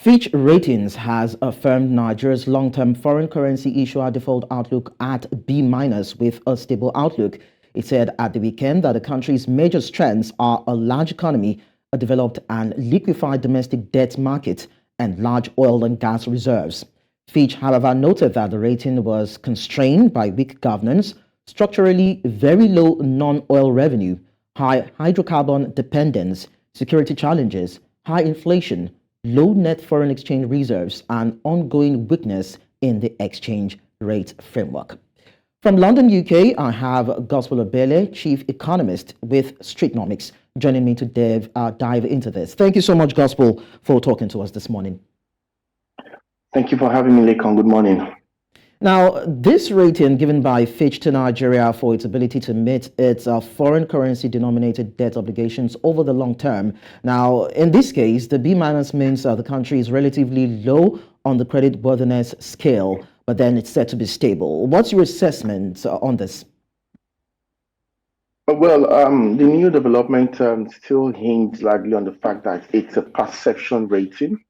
Fitch Ratings has affirmed Nigeria's long-term foreign currency issuer default outlook at B- with a stable outlook. It said at the weekend that the country's major strengths are a large economy, a developed and liquefied domestic debt market, and large oil and gas reserves. Fitch, however, noted that the rating was constrained by weak governance, structurally very low non-oil revenue, high hydrocarbon dependence, security challenges, high inflation, low net foreign exchange reserves, and ongoing weakness in the exchange rate framework. From London, UK, I have Gospel Obele, Chief Economist with Streetnomics, joining me to dive into this. Thank you so much, Gospel, for talking to us this morning. Thank you for having me, Lekan. Good morning. Now, this rating given by Fitch to Nigeria for its ability to meet its foreign currency denominated debt obligations over the long term. Now, in this case, the B- means the country is relatively low on the credit worthiness scale, but then it's said to be stable. What's your assessment on this? Well, the new development still hinges largely on the fact that it's a perception rating.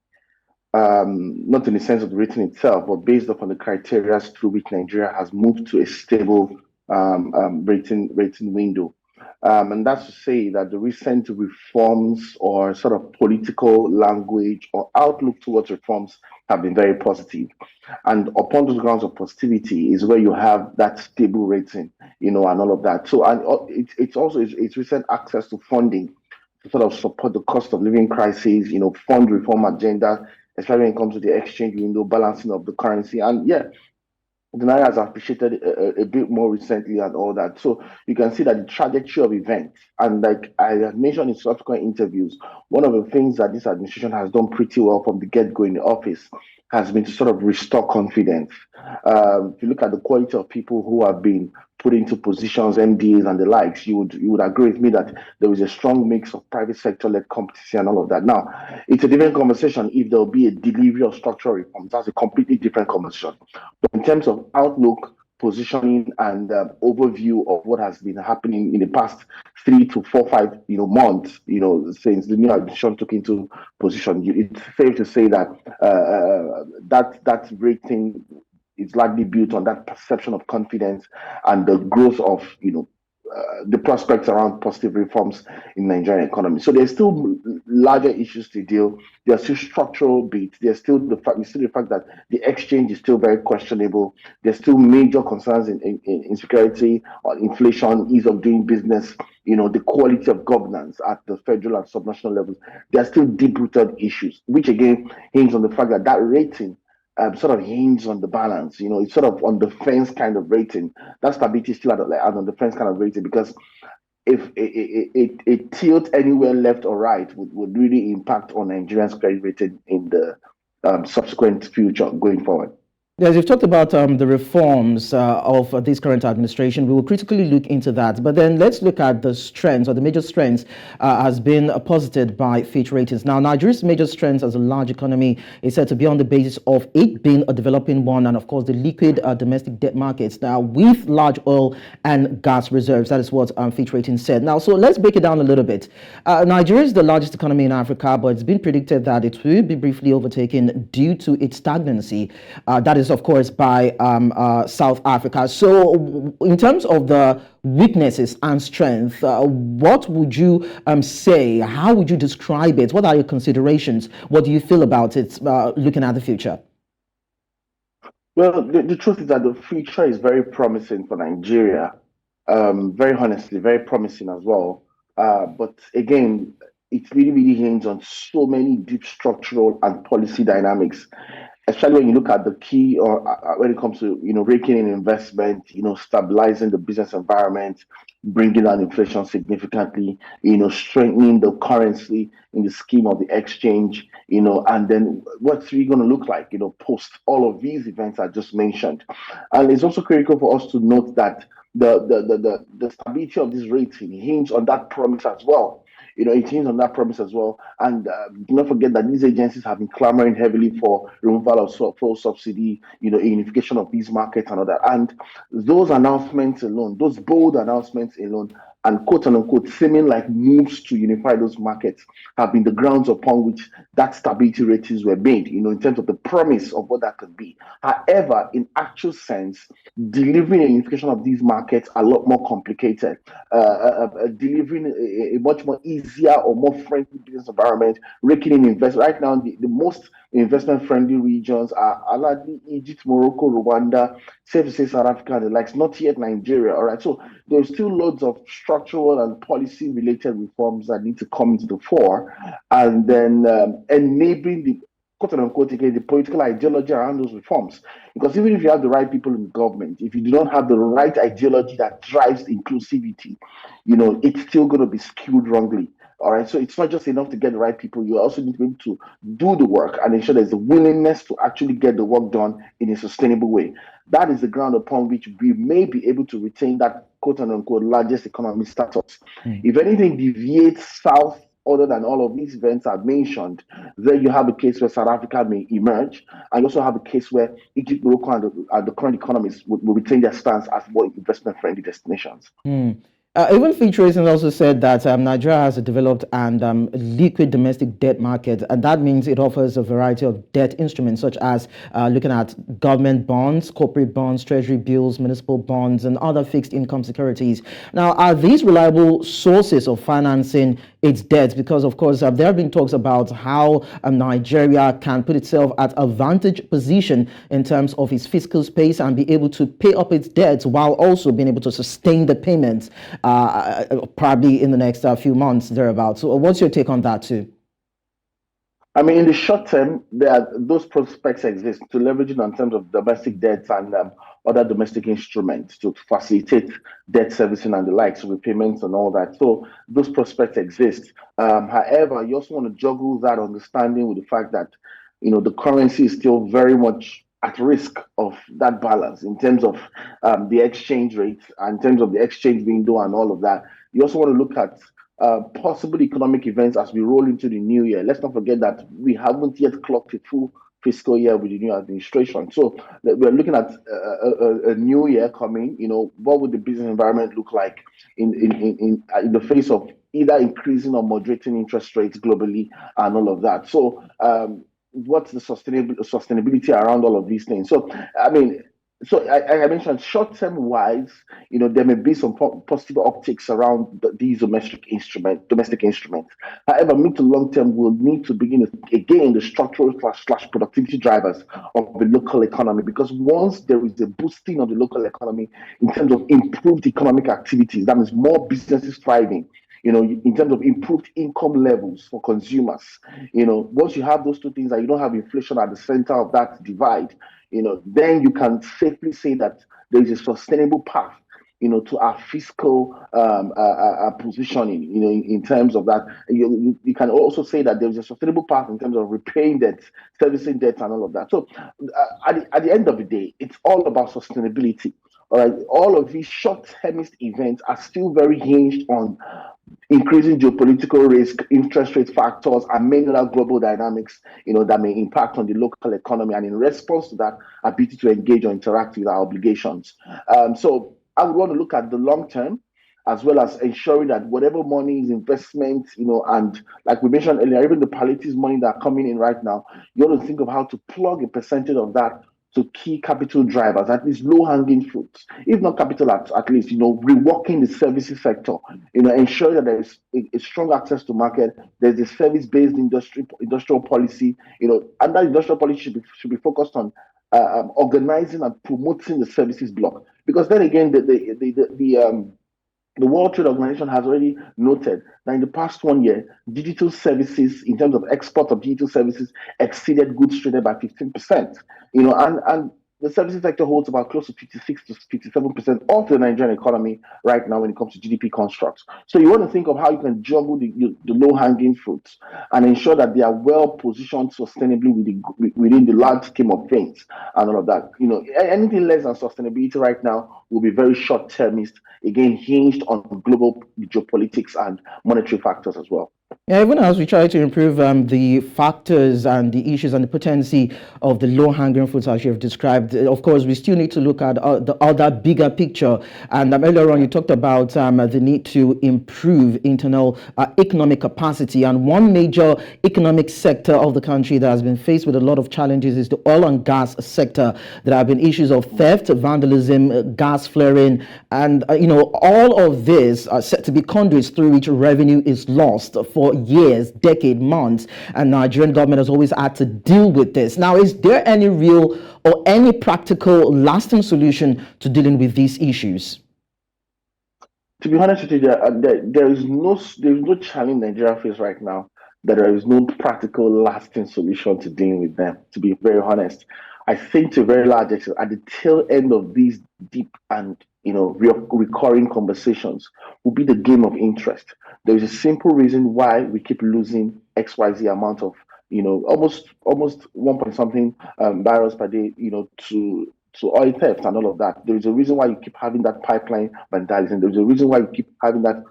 Not in the sense of the rating itself, but based upon the criteria through which Nigeria has moved to a stable rating window. And that's to say that the recent reforms or sort of political language or outlook towards reforms have been very positive. And upon those grounds of positivity is where you have that stable rating, and all of that. So, and it's also it's recent access to funding to sort of support the cost of living crisis, fund reform agenda, especially when it comes to the exchange window, balancing of the currency. And yeah, the Naira has appreciated a bit more recently and all that. So you can see that the trajectory of events, and like I have mentioned in subsequent interviews, one of the things that this administration has done pretty well from the get-go in the office has been to sort of restore confidence. If you look at the quality of people who have been put into positions, MDAs and the likes, you would agree with me that there is a strong mix of private sector-led competition and all of that. Now, it's a different conversation if there will be a delivery of structural reforms. That's a completely different conversation. But in terms of outlook, positioning, and overview of what has been happening in the past 3 to 4, 5, months, since the new administration took into position, it's fair to say that that rating is largely built on that perception of confidence and the growth of, the prospects around positive reforms in the Nigerian economy. So there's still larger issues to deal. There's still structural beats. There's still the fact that the exchange is still very questionable. There's still major concerns in insecurity or inflation, ease of doing business, the quality of governance at the federal and subnational levels. There are still deep-rooted issues, which again hinge on the fact that rating sort of hinges on the balance. It's sort of on the fence kind of rating. That stability is still at on the fence kind of rating, because if it tilts anywhere left or right would really impact on Nigeria's credit rating in the subsequent future going forward. Yes, you've talked about the reforms of this current administration. We will critically look into that. But then let's look at the strengths, or the major strengths has been posited by Fitch Ratings. Now, Nigeria's major strengths as a large economy is said to be on the basis of it being a developing one, and of course the liquid domestic debt markets. Now, with large oil and gas reserves, that is what Fitch Ratings said. Now, so let's break it down a little bit. Nigeria is the largest economy in Africa, but it's been predicted that it will be briefly overtaken due to its stagnancy. That is, of course, by South Africa. So in terms of the weaknesses and strength, what would you say? How would you describe it? What are your considerations? What do you feel about it looking at the future? Well, the truth is that the future is very promising for Nigeria. Very honestly, very promising as well. But again, it really hinges on so many deep structural and policy dynamics, especially when you look at the key, or when it comes to raking in investment, stabilizing the business environment, bringing down inflation significantly, strengthening the currency in the scheme of the exchange, and then what's really going to look like, post all of these events I just mentioned. And it's also critical for us to note that the stability of this rating hinges on that promise as well. It hinges on that promise as well. And do not forget that these agencies have been clamoring heavily for removal of fuel subsidy, unification of these markets and all that. And those announcements alone, those bold announcements alone, and quote unquote seeming like moves to unify those markets have been the grounds upon which that stability ratings were made, in terms of the promise of what that could be. However, in actual sense, delivering a unification of these markets are a lot more complicated. Delivering a much more easier or more friendly business environment, raking in investment. Right now, the most investment friendly regions are largely Egypt, Morocco, Rwanda, safe to say South Africa and the likes, not yet Nigeria. All right. So there's still loads of structural and policy related reforms that need to come into the fore, and then enabling the quote unquote again the political ideology around those reforms. Because even if you have the right people in government, if you do not have the right ideology that drives inclusivity, it's still going to be skewed wrongly. All right. So it's not just enough to get the right people. You also need to be able to do the work and ensure there's a willingness to actually get the work done in a sustainable way. That is the ground upon which we may be able to retain that quote unquote largest economy status. If anything deviates south other than all of these events I've mentioned, then you have a case where South Africa may emerge, and you also have a case where Egypt, Morocco, and the current economies will retain their stance as more investment-friendly destinations. Even Fitch Ratings also said that Nigeria has a developed and liquid domestic debt market, and that means it offers a variety of debt instruments, such as looking at government bonds, corporate bonds, treasury bills, municipal bonds, and other fixed income securities. Now, are these reliable sources of financing its debts? Because, of course, there have been talks about how Nigeria can put itself at a vantage position in terms of its fiscal space and be able to pay up its debts while also being able to sustain the payments. Probably in the next few months, thereabouts. So what's your take on that too? I mean, in the short term, those prospects exist to leverage it in terms of domestic debts and other domestic instruments to facilitate debt servicing and the likes, repayments and all that. So those prospects exist. However, you also want to juggle that understanding with the fact that the currency is still very much at risk of that balance in terms of the exchange rate and in terms of the exchange window and all of that. You also want to look at possible economic events as we roll into the new year. Let's not forget that we haven't yet clocked a full fiscal year with the new administration. So we're looking at a new year coming. What would the business environment look like in the face of either increasing or moderating interest rates globally and all of that? So what's the sustainability around all of these things? So I mean, I mentioned short-term wise, there may be some positive optics around these domestic instruments. However, mid to long term, we'll need to begin again the structural slash productivity drivers of the local economy, because once there is a boosting of the local economy in terms of improved economic activities, that means more businesses thriving. In terms of improved income levels for consumers, once you have those two things and you don't have inflation at the center of that divide, then you can safely say that there is a sustainable path, to our fiscal positioning, in terms of that. You can also say that there is a sustainable path in terms of repaying debt, servicing debt, and all of that. So at the end of the day, it's all about sustainability. All right, all of these short-termist events are still very hinged on increasing geopolitical risk, interest rate factors, and many other global dynamics, that may impact on the local economy. And in response to that, ability to engage or interact with our obligations. So I would want to look at the long term, as well as ensuring that whatever money is investment, and like we mentioned earlier, even the palliatives money that are coming in right now, you want to think of how to plug a percentage of that to key capital drivers, at least low-hanging fruits, if not capital at least, reworking the services sector, ensuring that there is a strong access to market, there's a service-based industrial policy, and that industrial policy should be focused on organizing and promoting the services block. Because then again, the World Trade Organization has already noted that in the past 1 year, digital services, in terms of export of digital services, exceeded goods traded by 15%. And the services sector holds about close to 56 to 57% of the Nigerian economy right now when it comes to GDP constructs. So you want to think of how you can juggle the low-hanging fruits and ensure that they are well positioned sustainably within the large scheme of things and all of that. Anything less than sustainability right now will be very short-termist, again hinged on global geopolitics and monetary factors as well. Yeah, even as we try to improve the factors and the issues and the potency of the low-hanging fruits as you have described, of course, we still need to look at the other bigger picture. And earlier on, you talked about the need to improve internal economic capacity. And one major economic sector of the country that has been faced with a lot of challenges is the oil and gas sector. There have been issues of theft, vandalism, gas flaring, and all of this are set to be conduits through which revenue is lost for years, decades, months, and Nigerian government has always had to deal with this. Now, is there any real or any practical lasting solution to dealing with these issues? To be honest with you, there is no challenge Nigeria faces right now that there is no practical, lasting solution to dealing with them. To be very honest, I think to a very large extent, at the tail end of these deep and recurring conversations, will be the game of interest. There is a simple reason why we keep losing XYZ amount of almost one point something barrels per day, to oil theft and all of that. There is a reason why you keep having that pipeline vandalism. There's a reason why you keep having that,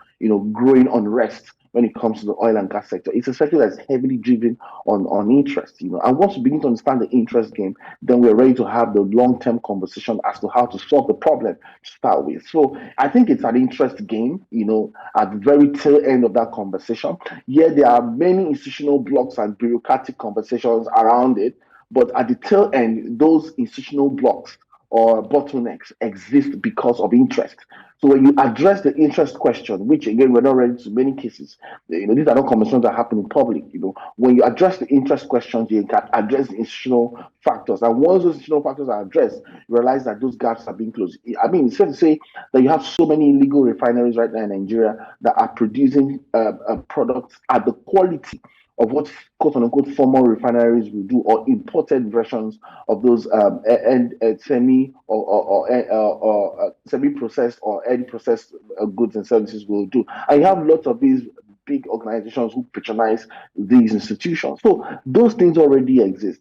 growing unrest when it comes to the oil and gas sector. It's a sector that's heavily driven on interest. And once we begin to understand the interest game, then we're ready to have the long-term conversation as to how to solve the problem to start with. So I think it's an interest game, at the very tail end of that conversation. Yeah, there are many institutional blocks and bureaucratic conversations around it, but at the tail end, those institutional blocks or bottlenecks exist because of interest. So when you address the interest question, which again we're not ready to many cases, these are not conversations that happen in public. When you address the interest questions, you can address the institutional factors, and once those institutional factors are addressed, you realize that those gaps are being closed. I mean, it's fair to say that you have so many illegal refineries right now in Nigeria that are producing products at the quality of what quote unquote formal refineries will do, or imported versions of those and semi or semi processed or end processed goods and services will do. And you have lots of these big organizations who patronize these institutions. So those things already exist,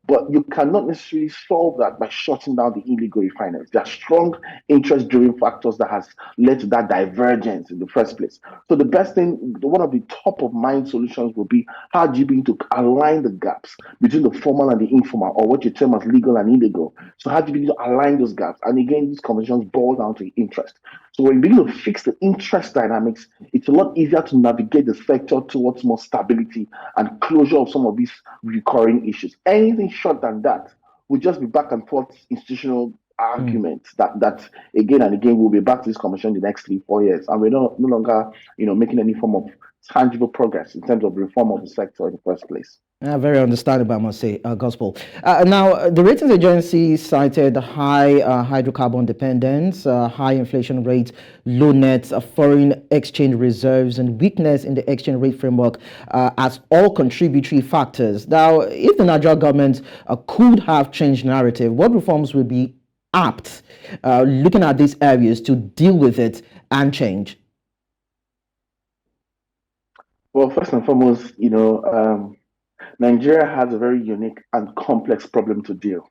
but you cannot necessarily solve that by shutting down the illegal refineries. There are strong interest driven factors that has led to that divergence in the first place. So the best thing, one of the top of mind solutions will be, how do you begin to align the gaps between the formal and the informal, or what you term as legal and illegal? So how do you begin to align those gaps? And again, these conversations boil down to interest. So when you begin to fix the interest dynamics, it's a lot easier to navigate the sector towards more stability and closure of some of these recurring issues. Anything short than that will just be back and forth institutional arguments that again and again we'll be back to this conversation in the next 3 4 years, and we're no longer making any form of tangible progress in terms of reform of the sector in the first place. Very understandable, I must say, Gospel. Now, the ratings agency cited high hydrocarbon dependence, high inflation rate, low net foreign exchange reserves, and weakness in the exchange rate framework as all contributory factors. Now, if the Nigerian government could have changed narrative, what reforms would be apt, looking at these areas, to deal with it and change? Well, first and foremost, Nigeria has a very unique and complex problem to deal.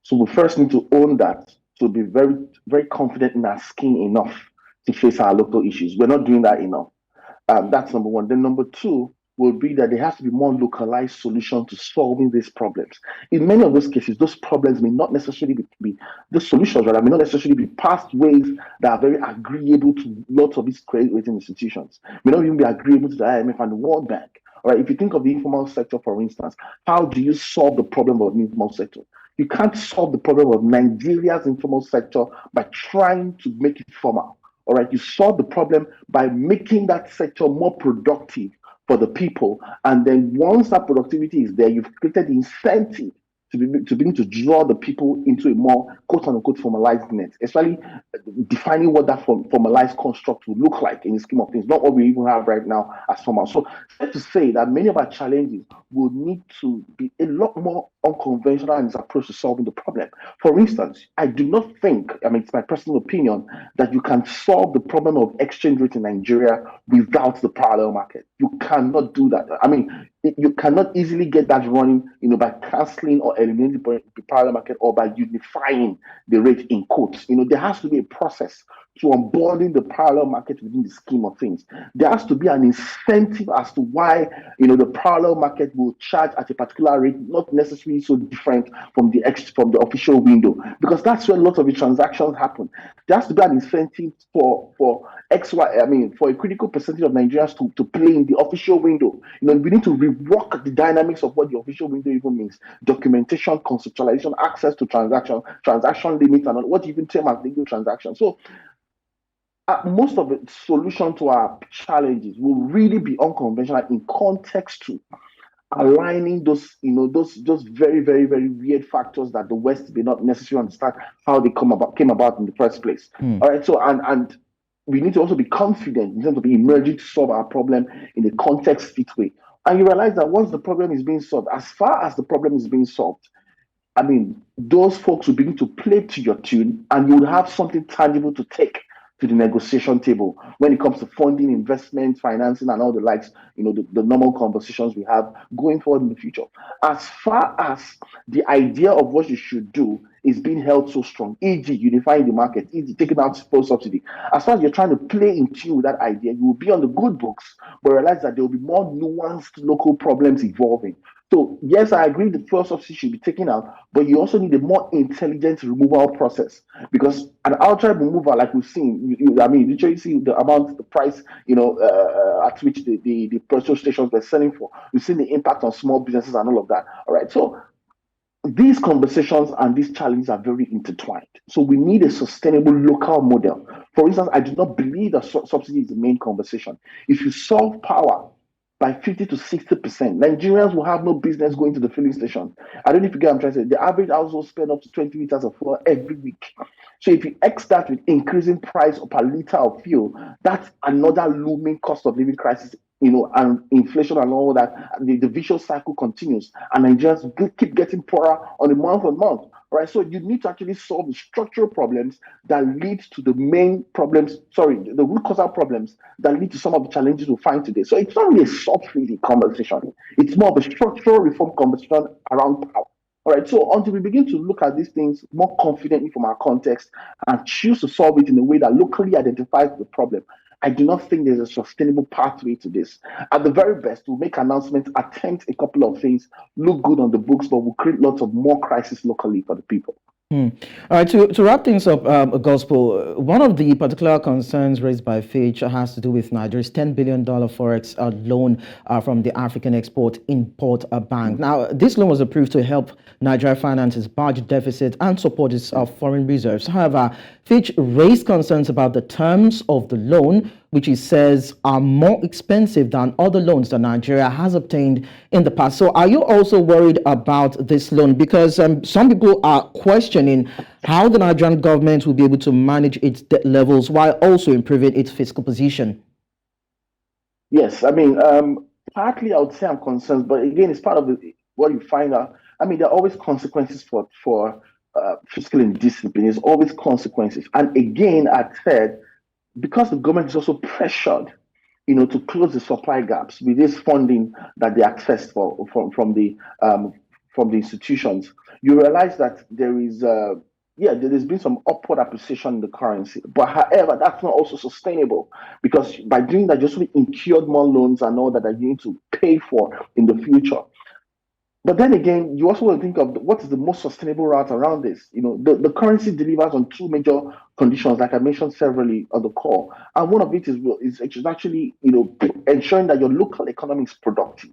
So we first need to own that, to be very, very confident in our skin enough to face our local issues. We're not doing that enough. That's number one. Then number two will be that there has to be more localized solution to solving these problems. In many of those cases, those problems may not necessarily be the solutions, right? May not necessarily be pathways that are very agreeable to lots of these credit rating institutions. May not even be agreeable to the IMF and the World Bank. All right, if you think of the informal sector, for instance, how do you solve the problem of the informal sector? You can't solve the problem of Nigeria's informal sector by trying to make it formal. All right, you solve the problem by making that sector more productive for the people. And then once that productivity is there, you've created the incentive to begin to draw the people into a more quote unquote formalized net, especially defining what that formalized construct would look like in the scheme of things, not what we even have right now as formal. So, safe to say that many of our challenges will need to be a lot more unconventional in its approach to solving the problem. For instance, I do not think, I mean, it's my personal opinion, that you can solve the problem of exchange rate in Nigeria without the parallel market. You cannot do that. I mean, you cannot easily get that running, by canceling or eliminating the parallel market, or by unifying the rate in quotes. There has to be a process to onboarding the parallel market within the scheme of things. There has to be an incentive as to why the parallel market will charge at a particular rate, not necessarily so different from the official window, because that's where a lot of the transactions happen. There has to be an incentive for for a critical percentage of Nigerians to play in the official window. We need to rework the dynamics of what the official window even means: documentation, conceptualization, access to transaction limits, and what you even term as legal transactions. So most of the solution to our challenges will really be unconventional in context to aligning those very, very, very weird factors that the West may not necessarily understand how they came about in the first place. All right. So and we need to also be confident in terms of emerging to solve our problem in a context fit way. And you realize that once the problem is being solved, as far as the problem is being solved, those folks will begin to play to your tune, and you will have something tangible to take to the negotiation table when it comes to funding, investment, financing, and all the likes, the normal conversations we have going forward in the future. As far as the idea of what you should do is being held so strong, e.g., unifying the market, e.g., taking out full subsidy, as far as you're trying to play in tune with that idea, you will be on the good books, but realize that there will be more nuanced local problems evolving. So, yes, I agree the fuel subsidy should be taken out, but you also need a more intelligent removal process, because an outright removal, like we've seen, literally see the amount, the price, at which the petrol stations were selling for. We've seen the impact on small businesses and all of that. All right. So, these conversations and these challenges are very intertwined. So we need a sustainable local model. For instance, I do not believe that subsidy is the main conversation. If you solve power by 50 to 60%, Nigerians will have no business going to the filling station. I don't know if you get what I'm trying to say. The average household spend up to 20 liters of fuel every week. So if you X that with increasing price per liter of fuel, that's another looming cost of living crisis, and inflation and all that. The vicious cycle continues, and Nigerians keep getting poorer on a month. Right, so you need to actually solve the structural problems that lead to the main problems, the root causal problems that lead to some of the challenges we find today. So it's not really a soft-feeling conversation. It's more of a structural reform conversation around power. All right, so until we begin to look at these things more confidently from our context and choose to solve it in a way that locally identifies the problem, I do not think there's a sustainable pathway to this. At the very best, we'll make announcements, attempt a couple of things, look good on the books, but we'll create lots of more crisis locally for the people. All right, to wrap things up, Gospel, one of the particular concerns raised by Fitch has to do with Nigeria's $10 billion forex loan from the African Export-Import Bank. Now, this loan was approved to help Nigeria finance its budget deficit and support its foreign reserves. However, Fitch raised concerns about the terms of the loan, which he says are more expensive than other loans that Nigeria has obtained in the past. So are you also worried about this loan? Because some people are questioning how the Nigerian government will be able to manage its debt levels while also improving its fiscal position. Yes, partly I would say I'm concerned, but again, it's part of what you find out. There are always consequences for fiscal indiscipline. There's always consequences. And again, I said, because the government is also pressured, to close the supply gaps with this funding that they access from the institutions, you realize that there's been some upward appreciation in the currency. But however, that's not also sustainable, because by doing that, just incurred more loans and all that you need to pay for in the future. But then again, you also want to think of what is the most sustainable route around this. The currency delivers on two major conditions, like I mentioned severally on the call. And one of it is actually, ensuring that your local economy is productive.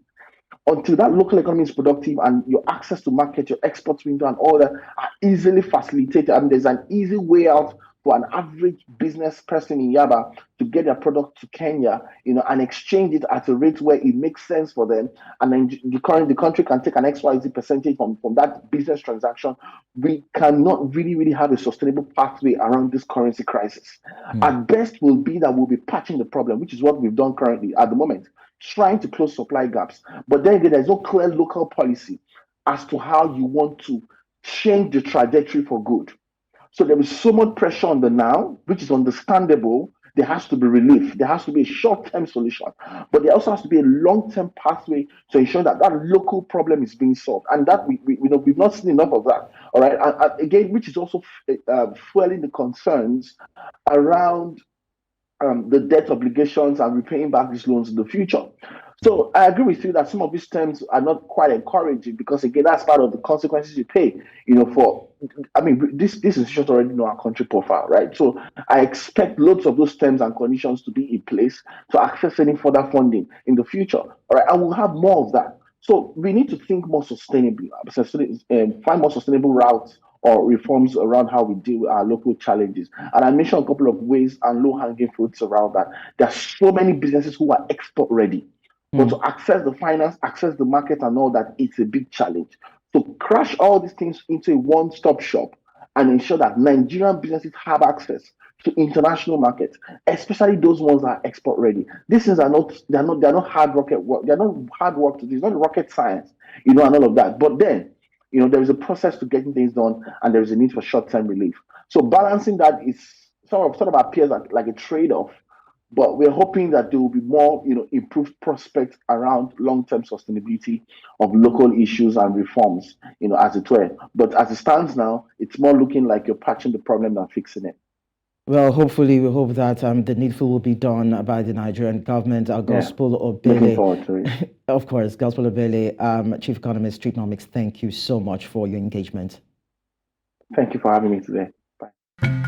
Until that local economy is productive and your access to market, your export window and all that are easily facilitated, there's an easy way out for an average business person in Yaba to get their product to Kenya, and exchange it at a rate where it makes sense for them, and then the country can take an XYZ percentage from that business transaction. We cannot really have a sustainable pathway around this currency crisis. At best will be that we'll be patching the problem, which is what we've done currently at the moment, trying to close supply gaps. But then again, there's no clear local policy as to how you want to change the trajectory for good. So there is so much pressure on the now, which is understandable. There has to be relief. There has to be a short-term solution. But there also has to be a long-term pathway to ensure that local problem is being solved. And that we've not seen enough of that. All right, and again, which is also fueling the concerns around the debt obligations and repaying back these loans in the future. So I agree with you that some of these terms are not quite encouraging because again, that's part of the consequences you pay. For I mean, this institutions already know our country profile, right? So I expect loads of those terms and conditions to be in place to access any further funding in the future. All right, and we'll have more of that. So we need to think more sustainably, find more sustainable routes or reforms around how we deal with our local challenges. And I mentioned a couple of ways and low-hanging fruits around that. There are so many businesses who are export ready, but to access the finance, access the market, and all that, it's a big challenge. So crash all these things into a one-stop shop and ensure that Nigerian businesses have access to international markets, especially those ones that are export ready. These things are not they're not hard rocket work. They're not hard work to do. It's not rocket science, and all of that. But then, there is a process to getting things done, and there is a need for short-term relief. So balancing that is sort of appears like a trade-off, but we're hoping that there will be more, improved prospects around long-term sustainability of local issues and reforms, as it were. But as it stands now, it's more looking like you're patching the problem than fixing it. Well, hopefully, we hope that the needful will be done by the Nigerian government. Our Gospel Looking Obele, forward to it. of course, Gospel Obele, Chief Economist, Streetnomics, thank you so much for your engagement. Thank you for having me today. Bye.